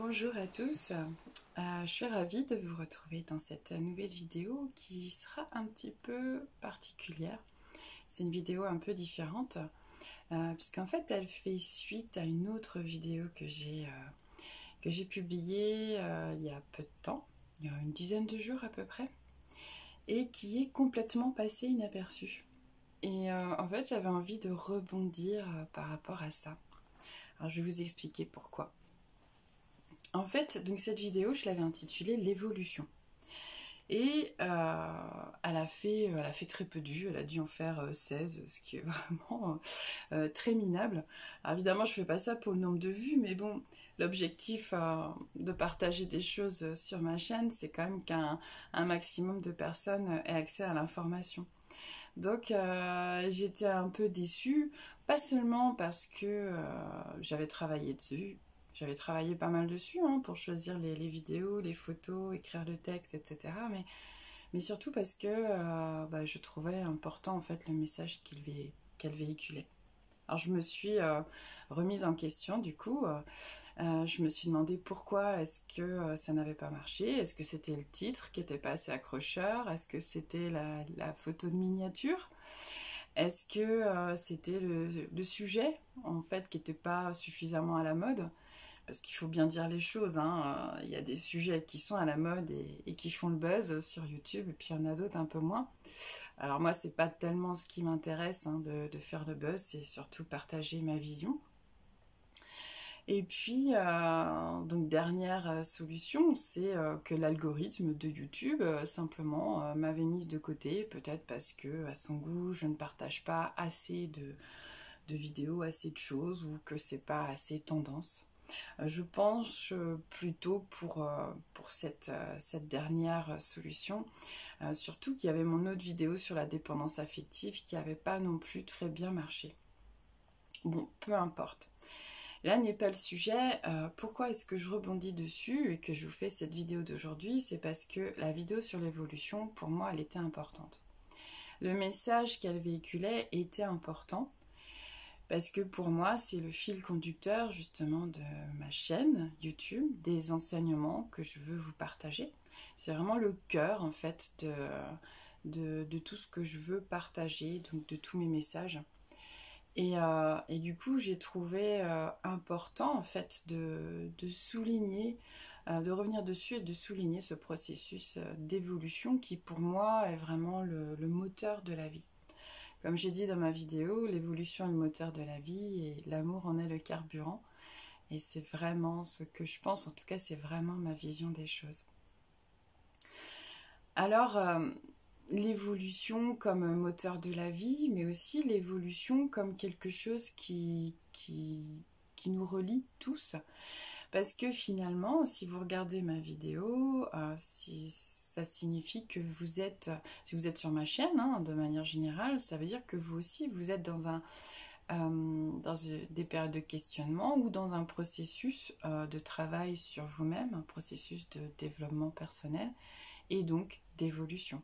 Bonjour à tous, je suis ravie de vous retrouver dans cette nouvelle vidéo qui sera un petit peu particulière. C'est une vidéo un peu différente puisqu'en fait elle fait suite à une autre vidéo que j'ai publiée il y a peu de temps, il y a une dizaine de jours à peu près, et qui est complètement passée inaperçue. Et en fait j'avais envie de rebondir par rapport à ça. Alors je vais vous expliquer pourquoi. En fait, donc cette vidéo, je l'avais intitulée l'évolution. Et elle a fait très peu de vues, elle a dû en faire 16, ce qui est vraiment très minable. Alors évidemment, je ne fais pas ça pour le nombre de vues, mais bon, l'objectif de partager des choses sur ma chaîne, c'est quand même qu'un maximum de personnes aient accès à l'information. Donc j'étais un peu déçue, pas seulement parce que j'avais travaillé dessus. J'avais travaillé pas mal dessus pour choisir les vidéos, les photos, écrire le texte, etc. Mais surtout parce que je trouvais important en fait le message qu'elle véhiculait. Alors je me suis remise en question du coup. Je me suis demandé pourquoi est-ce que ça n'avait pas marché. Est-ce que c'était le titre qui n'était pas assez accrocheur? Est-ce que c'était la photo de miniature? Est-ce que c'était le sujet en fait qui n'était pas suffisamment à la mode? Parce qu'il faut bien dire les choses, il y a des sujets qui sont à la mode et qui font le buzz sur YouTube, et puis il y en a d'autres un peu moins. Alors moi, c'est pas tellement ce qui m'intéresse de faire le buzz, c'est surtout partager ma vision. Et puis, donc dernière solution, c'est que l'algorithme de YouTube simplement m'avait mise de côté, peut-être parce que à son goût, je ne partage pas assez de vidéos, assez de choses, ou que c'est pas assez tendance. Je pense plutôt pour cette dernière solution, surtout qu'il y avait mon autre vidéo sur la dépendance affective qui n'avait pas non plus très bien marché. Bon, peu importe. Là n'est pas le sujet. Pourquoi est-ce que je rebondis dessus et que je vous fais cette vidéo d'aujourd'hui? C'est parce que la vidéo sur l'évolution, pour moi, elle était importante. Le message qu'elle véhiculait était important. Parce que pour moi, c'est le fil conducteur justement de ma chaîne YouTube, des enseignements que je veux vous partager. C'est vraiment le cœur en fait de tout ce que je veux partager, donc de tous mes messages. Et du coup, j'ai trouvé important en fait de souligner, de revenir dessus et de souligner ce processus d'évolution qui pour moi est vraiment le moteur de la vie. Comme j'ai dit dans ma vidéo, l'évolution est le moteur de la vie et l'amour en est le carburant. Et c'est vraiment ce que je pense, en tout cas c'est vraiment ma vision des choses. Alors, l'évolution comme moteur de la vie, mais aussi l'évolution comme quelque chose qui nous relie tous. Parce que finalement, si vous regardez ma vidéo, ça signifie que si vous êtes sur ma chaîne, de manière générale, ça veut dire que vous aussi, vous êtes dans des périodes de questionnement ou dans un processus de travail sur vous-même, un processus de développement personnel et donc d'évolution.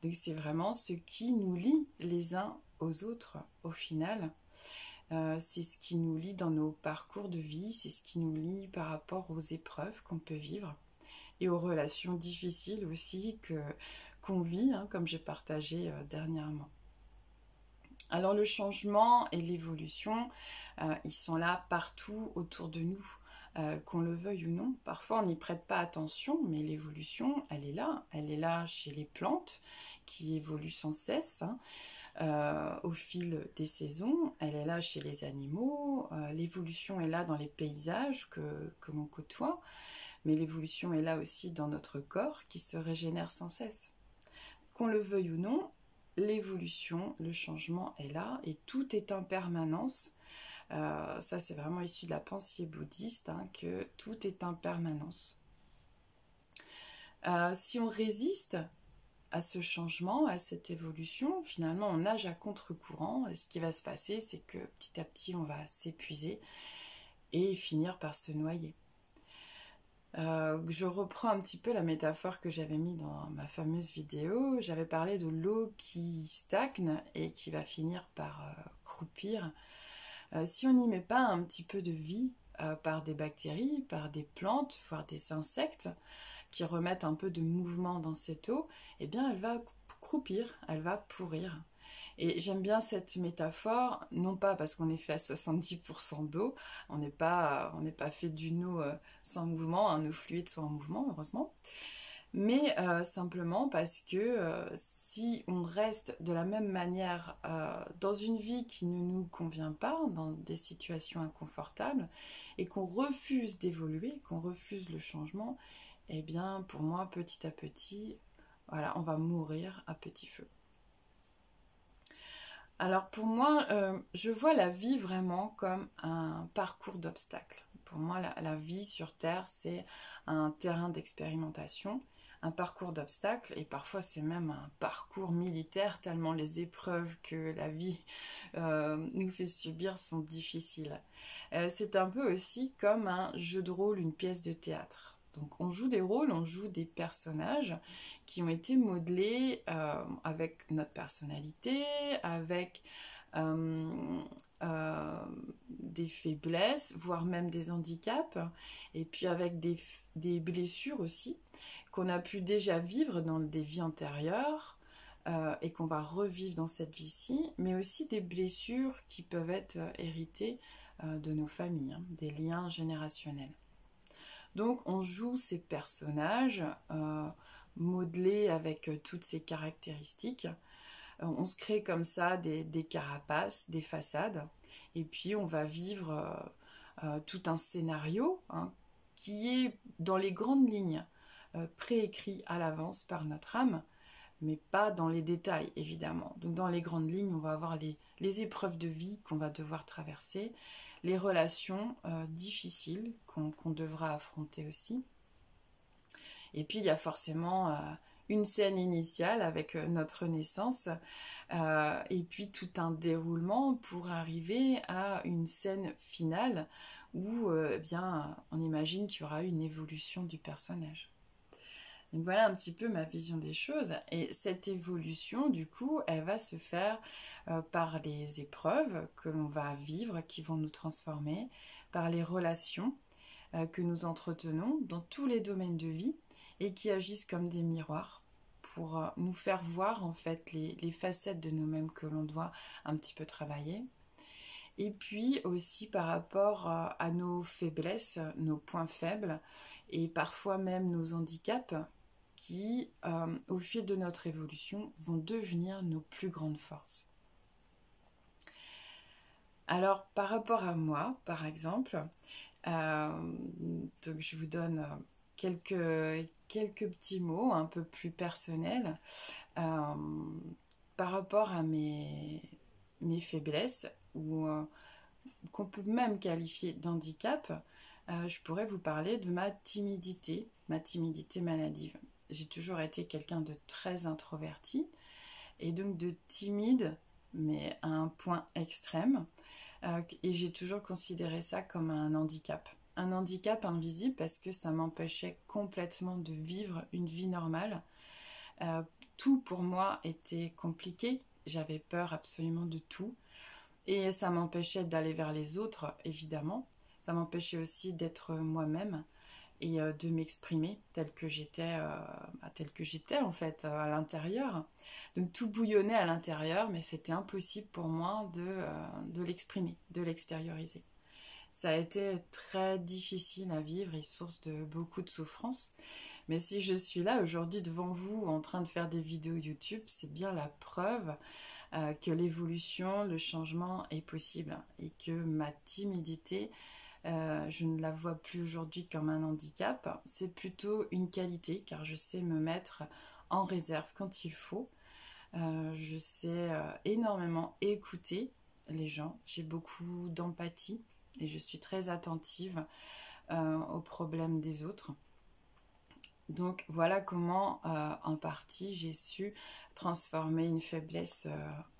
Donc c'est vraiment ce qui nous lie les uns aux autres au final. C'est ce qui nous lie dans nos parcours de vie, c'est ce qui nous lie par rapport aux épreuves qu'on peut vivre et aux relations difficiles aussi qu'on vit, comme j'ai partagé dernièrement. Alors le changement et l'évolution, ils sont là partout autour de nous, qu'on le veuille ou non. Parfois on n'y prête pas attention, mais l'évolution, elle est là. Elle est là chez les plantes qui évoluent sans cesse. Au fil des saisons, elle est là chez les animaux, l'évolution est là dans les paysages que l'on côtoie, mais l'évolution est là aussi dans notre corps qui se régénère sans cesse. Qu'on le veuille ou non, l'évolution, le changement est là et tout est en permanence. Ça c'est vraiment issu de la pensée bouddhiste, que tout est en permanence. Si on résiste à ce changement, à cette évolution, finalement on nage à contre-courant et ce qui va se passer c'est que petit à petit on va s'épuiser et finir par se noyer. Je reprends un petit peu la métaphore que j'avais mis dans ma fameuse vidéo. J'avais parlé de l'eau qui stagne et qui va finir par croupir. Si on n'y met pas un petit peu de vie, par des bactéries, par des plantes, voire des insectes qui remettent un peu de mouvement dans cette eau, eh bien elle va croupir, elle va pourrir. Et j'aime bien cette métaphore, non pas parce qu'on est fait à 70% d'eau, on n'est pas fait d'une eau sans mouvement, un eau fluide sans mouvement, heureusement, mais simplement parce que si on reste de la même manière dans une vie qui ne nous convient pas, dans des situations inconfortables, et qu'on refuse d'évoluer, qu'on refuse le changement, eh bien pour moi, petit à petit, voilà, on va mourir à petit feu. Alors pour moi, je vois la vie vraiment comme un parcours d'obstacles. Pour moi, la vie sur Terre, c'est un terrain d'expérimentation, un parcours d'obstacles, et parfois c'est même un parcours militaire, tellement les épreuves que la vie nous fait subir sont difficiles. C'est un peu aussi comme un jeu de rôle, une pièce de théâtre. Donc on joue des rôles, on joue des personnages qui ont été modelés avec notre personnalité, avec euh, des faiblesses, voire même des handicaps, et puis avec des blessures aussi, qu'on a pu déjà vivre dans des vies antérieures, et qu'on va revivre dans cette vie-ci, mais aussi des blessures qui peuvent être héritées de nos familles, hein, des liens générationnels. Donc on joue ces personnages modelés avec toutes ces caractéristiques. On se crée comme ça des carapaces, des façades, et puis on va vivre tout un scénario hein, qui est dans les grandes lignes préécrit à l'avance par notre âme, mais pas dans les détails évidemment. Donc dans les grandes lignes, on va avoir les épreuves de vie qu'on va devoir traverser, les relations difficiles qu'on devra affronter aussi. Et puis il y a forcément une scène initiale avec notre naissance et puis tout un déroulement pour arriver à une scène finale où bien, on imagine qu'il y aura une évolution du personnage. Donc voilà un petit peu ma vision des choses. Et cette évolution, du coup, elle va se faire par les épreuves que l'on va vivre, qui vont nous transformer, par les relations que nous entretenons dans tous les domaines de vie et qui agissent comme des miroirs pour nous faire voir en fait les facettes de nous-mêmes que l'on doit un petit peu travailler. Et puis aussi par rapport à nos faiblesses, nos points faibles et parfois même nos handicaps qui, au fil de notre évolution, vont devenir nos plus grandes forces. Alors, par rapport à moi, par exemple, donc je vous donne quelques petits mots un peu plus personnels par rapport à mes faiblesses ou qu'on peut même qualifier d'handicap. Je pourrais vous parler de ma timidité maladive. J'ai toujours été quelqu'un de très introverti et donc de timide, mais à un point extrême. Et j'ai toujours considéré ça comme un handicap. Un handicap invisible parce que ça m'empêchait complètement de vivre une vie normale. Tout pour moi était compliqué. J'avais peur absolument de tout. Et ça m'empêchait d'aller vers les autres, évidemment. Ça m'empêchait aussi d'être moi-même et de m'exprimer telle que j'étais en fait à l'intérieur. Donc tout bouillonnait à l'intérieur, mais c'était impossible pour moi de l'exprimer, de l'extérioriser. Ça a été très difficile à vivre et source de beaucoup de souffrance. Mais si je suis là aujourd'hui devant vous en train de faire des vidéos YouTube, c'est bien la preuve que l'évolution, le changement est possible et que ma timidité, je ne la vois plus aujourd'hui comme un handicap, c'est plutôt une qualité car je sais me mettre en réserve quand il faut. Je sais énormément écouter les gens, j'ai beaucoup d'empathie et je suis très attentive aux problèmes des autres. Donc voilà comment en partie j'ai su transformer une faiblesse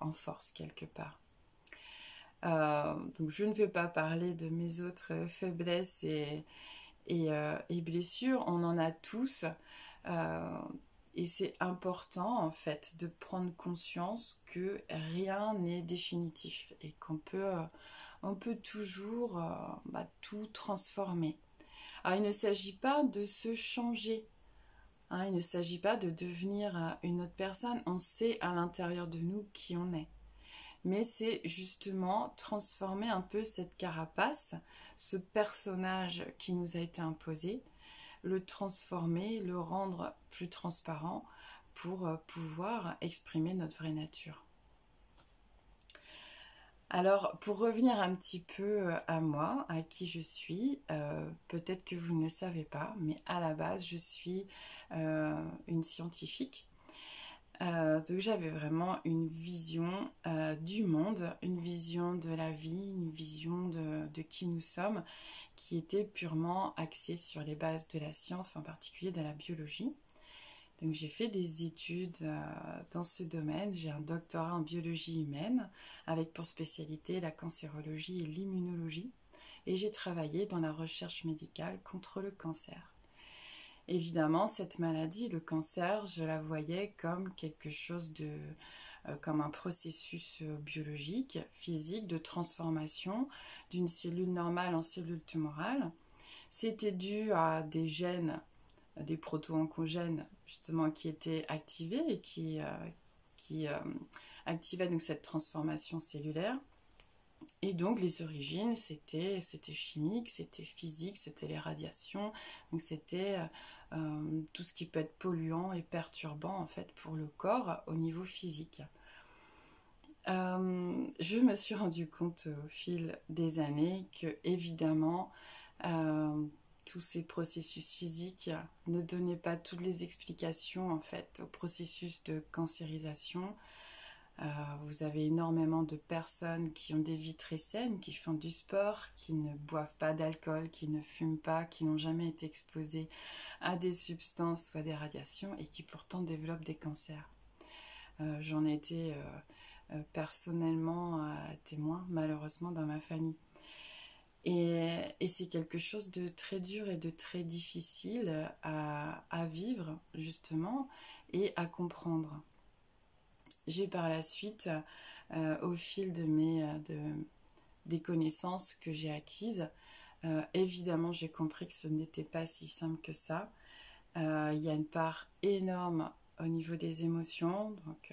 en force quelque part. Donc je ne vais pas parler de mes autres faiblesses et blessures, on en a tous et c'est important en fait de prendre conscience que rien n'est définitif et qu'on peut on peut toujours tout transformer. Alors il ne s'agit pas de se changer, hein, il ne s'agit pas de devenir une autre personne, on sait à l'intérieur de nous qui on est. Mais c'est justement transformer un peu cette carapace, ce personnage qui nous a été imposé, le transformer, le rendre plus transparent pour pouvoir exprimer notre vraie nature. Alors, pour revenir un petit peu à moi, à qui je suis, peut-être que vous ne le savez pas, mais à la base, je suis une scientifique. Donc j'avais vraiment une vision du monde, une vision de la vie, une vision de qui nous sommes, qui était purement axée sur les bases de la science, en particulier de la biologie. Donc j'ai fait des études dans ce domaine, j'ai un doctorat en biologie humaine, avec pour spécialité la cancérologie et l'immunologie, et j'ai travaillé dans la recherche médicale contre le cancer. Évidemment, cette maladie, le cancer, je la voyais comme quelque chose de... comme un processus biologique, physique, de transformation d'une cellule normale en cellule tumorale. C'était dû à des gènes, des proto-oncogènes, justement, qui étaient activés et qui activaient donc cette transformation cellulaire. Et donc les origines, c'était chimique, c'était physique, c'était les radiations, donc c'était tout ce qui peut être polluant et perturbant en fait pour le corps au niveau physique. Je me suis rendu compte au fil des années que évidemment tous ces processus physiques ne donnaient pas toutes les explications en fait au processus de cancérisation. Vous avez énormément de personnes qui ont des vies très saines, qui font du sport, qui ne boivent pas d'alcool, qui ne fument pas, qui n'ont jamais été exposées à des substances ou à des radiations et qui pourtant développent des cancers. J'en ai été personnellement témoin, malheureusement, dans ma famille. Et c'est quelque chose de très dur et de très difficile à vivre, justement, et à comprendre. J'ai par la suite, au fil des connaissances que j'ai acquises, évidemment j'ai compris que ce n'était pas si simple que ça. Il y a une part énorme au niveau des émotions, donc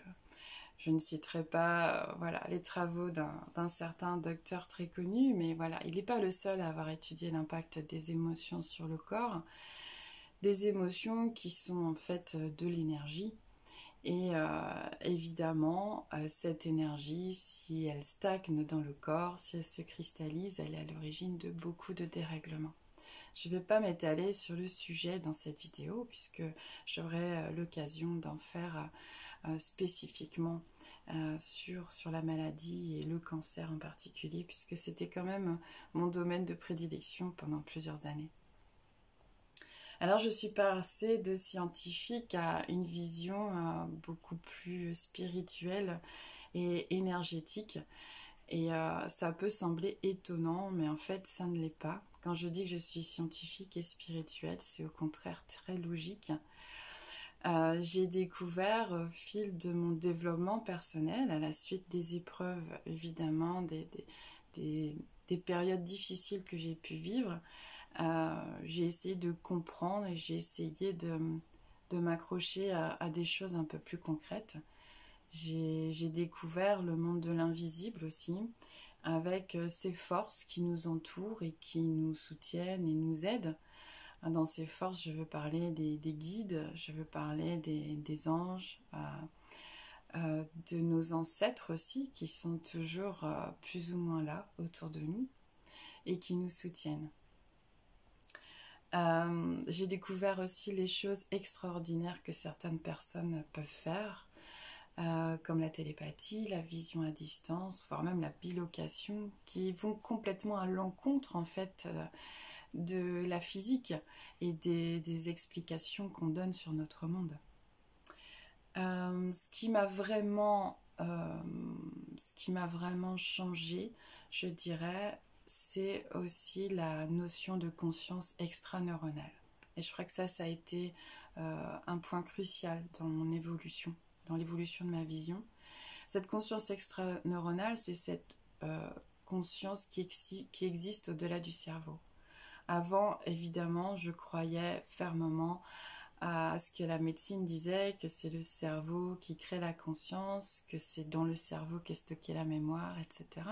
je ne citerai pas voilà, les travaux d'un certain docteur très connu, mais voilà, il n'est pas le seul à avoir étudié l'impact des émotions sur le corps, des émotions qui sont en fait de l'énergie. Et évidemment, cette énergie, si elle stagne dans le corps, si elle se cristallise, elle est à l'origine de beaucoup de dérèglements. Je ne vais pas m'étaler sur le sujet dans cette vidéo, puisque j'aurai l'occasion d'en faire spécifiquement sur la maladie et le cancer en particulier, puisque c'était quand même mon domaine de prédilection pendant plusieurs années. Alors je suis passée de scientifique à une vision beaucoup plus spirituelle et énergétique. Et ça peut sembler étonnant, mais en fait ça ne l'est pas. Quand je dis que je suis scientifique et spirituelle, c'est au contraire très logique. J'ai découvert au fil de mon développement personnel, à la suite des épreuves, évidemment, des périodes difficiles que j'ai pu vivre, j'ai essayé de comprendre et j'ai essayé de m'accrocher à des choses un peu plus concrètes. J'ai découvert le monde de l'invisible aussi, avec ces forces qui nous entourent et qui nous soutiennent et nous aident. Dans ces forces, je veux parler des guides, je veux parler des anges, de nos ancêtres aussi, qui sont toujours plus ou moins là autour de nous et qui nous soutiennent. J'ai découvert aussi les choses extraordinaires que certaines personnes peuvent faire, comme la télépathie, la vision à distance, voire même la bilocation, qui vont complètement à l'encontre en fait de la physique et des explications qu'on donne sur notre monde. Ce qui m'a vraiment changé, je dirais, c'est aussi la notion de conscience extraneuronale. Et je crois que ça a été un point crucial dans mon évolution, dans l'évolution de ma vision. Cette conscience extraneuronale, c'est cette conscience qui existe au-delà du cerveau. Avant, évidemment, je croyais fermement à ce que la médecine disait, que c'est le cerveau qui crée la conscience, que c'est dans le cerveau qu'est stockée la mémoire, etc.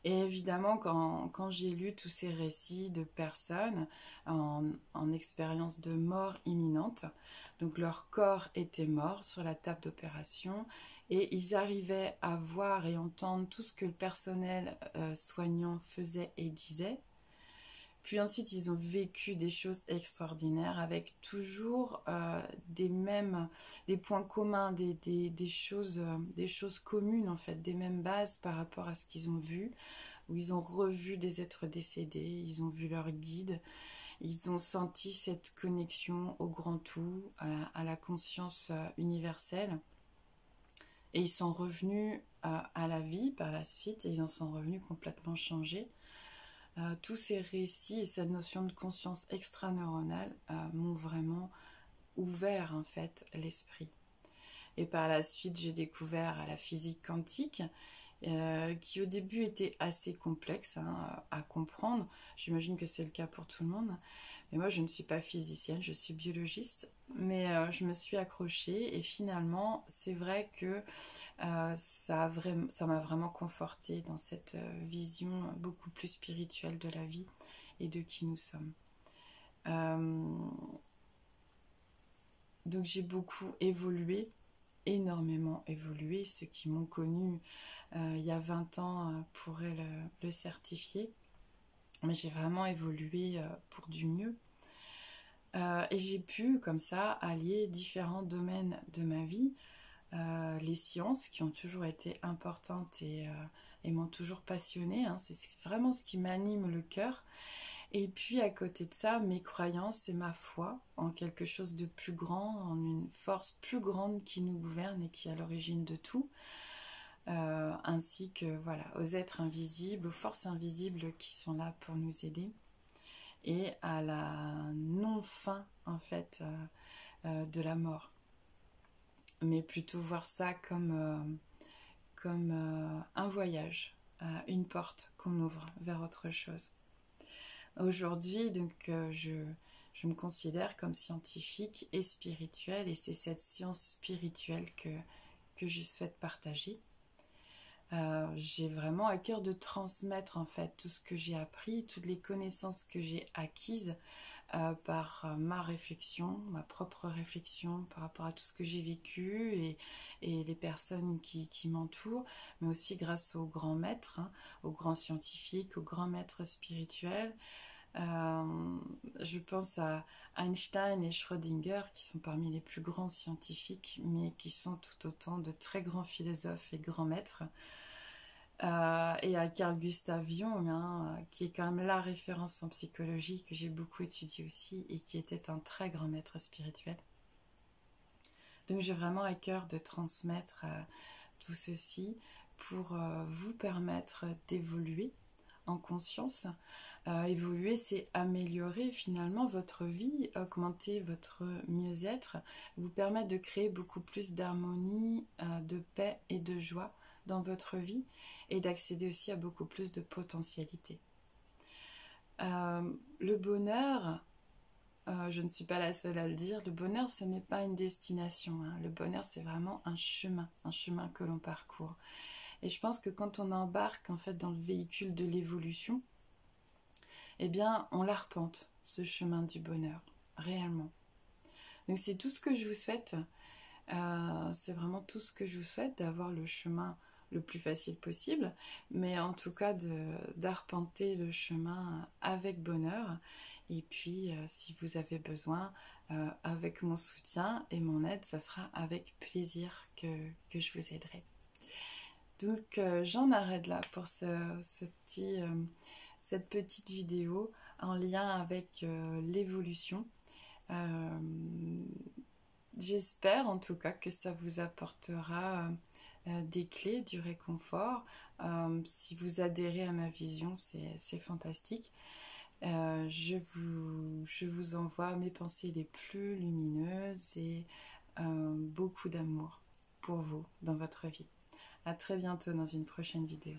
Et évidemment, quand j'ai lu tous ces récits de personnes en expérience de mort imminente, donc leur corps était mort sur la table d'opération et ils arrivaient à voir et entendre tout ce que le personnel soignant faisait et disait. Puis ensuite, ils ont vécu des choses extraordinaires avec toujours des points communs, des choses communes en fait, des mêmes bases par rapport à ce qu'ils ont vu, où ils ont revu des êtres décédés, ils ont vu leur guide, ils ont senti cette connexion au grand tout, à la conscience universelle. Et ils sont revenus à la vie par la suite et ils en sont revenus complètement changés. Tous ces récits et cette notion de conscience extraneuronale m'ont vraiment ouvert en fait l'esprit. Et par la suite, j'ai découvert la physique quantique qui au début était assez complexe à comprendre. J'imagine que c'est le cas pour tout le monde. Mais moi, je ne suis pas physicienne, je suis biologiste. Mais je me suis accrochée et finalement, c'est vrai que ça m'a vraiment confortée dans cette vision beaucoup plus spirituelle de la vie et de qui nous sommes. Donc j'ai beaucoup évolué, énormément évolué. Ceux qui m'ont connue il y a 20 ans pourraient le certifier. Mais j'ai vraiment évolué pour du mieux. Et j'ai pu, comme ça, allier différents domaines de ma vie. Les sciences qui ont toujours été importantes et m'ont toujours passionnée. C'est vraiment ce qui m'anime le cœur. Et puis à côté de ça, mes croyances et ma foi en quelque chose de plus grand, en une force plus grande qui nous gouverne et qui est à l'origine de tout. Ainsi que voilà, aux êtres invisibles, aux forces invisibles qui sont là pour nous aider. Et à la non-fin en fait de la mort. Mais plutôt voir ça comme un voyage, une porte qu'on ouvre vers autre chose. Aujourd'hui, donc, je me considère comme scientifique et spirituelle, et c'est cette science spirituelle que je souhaite partager. J'ai vraiment à cœur de transmettre en fait tout ce que j'ai appris, toutes les connaissances que j'ai acquises par ma réflexion, ma propre réflexion par rapport à tout ce que j'ai vécu et les personnes qui m'entourent, mais aussi grâce aux grands maîtres, aux grands scientifiques, aux grands maîtres spirituels. Je pense à Einstein et Schrödinger qui sont parmi les plus grands scientifiques, mais qui sont tout autant de très grands philosophes et grands maîtres. Et à Carl Gustav Jung, qui est quand même la référence en psychologie que j'ai beaucoup étudié aussi et qui était un très grand maître spirituel. Donc j'ai vraiment à cœur de transmettre tout ceci pour vous permettre d'évoluer en conscience. Évoluer, c'est améliorer finalement votre vie, augmenter votre mieux-être, vous permettre de créer beaucoup plus d'harmonie, de paix et de joie dans votre vie et d'accéder aussi à beaucoup plus de potentialité. Le bonheur, je ne suis pas la seule à le dire, le bonheur ce n'est pas une destination, le bonheur c'est vraiment un chemin que l'on parcourt. Et je pense que quand on embarque en fait dans le véhicule de l'évolution, eh bien on l'arpente, ce chemin du bonheur, réellement. Donc c'est tout ce que je vous souhaite, c'est vraiment tout ce que je vous souhaite, d'avoir le chemin le plus facile possible, mais en tout cas d'arpenter le chemin avec bonheur. Et puis si vous avez besoin, avec mon soutien et mon aide, ça sera avec plaisir que je vous aiderai. Donc j'en arrête là pour cette petite vidéo en lien avec l'évolution. J'espère en tout cas que ça vous apportera des clés, du réconfort. Si vous adhérez à ma vision, c'est fantastique. Je vous envoie mes pensées les plus lumineuses et beaucoup d'amour pour vous dans votre vie. À très bientôt dans une prochaine vidéo.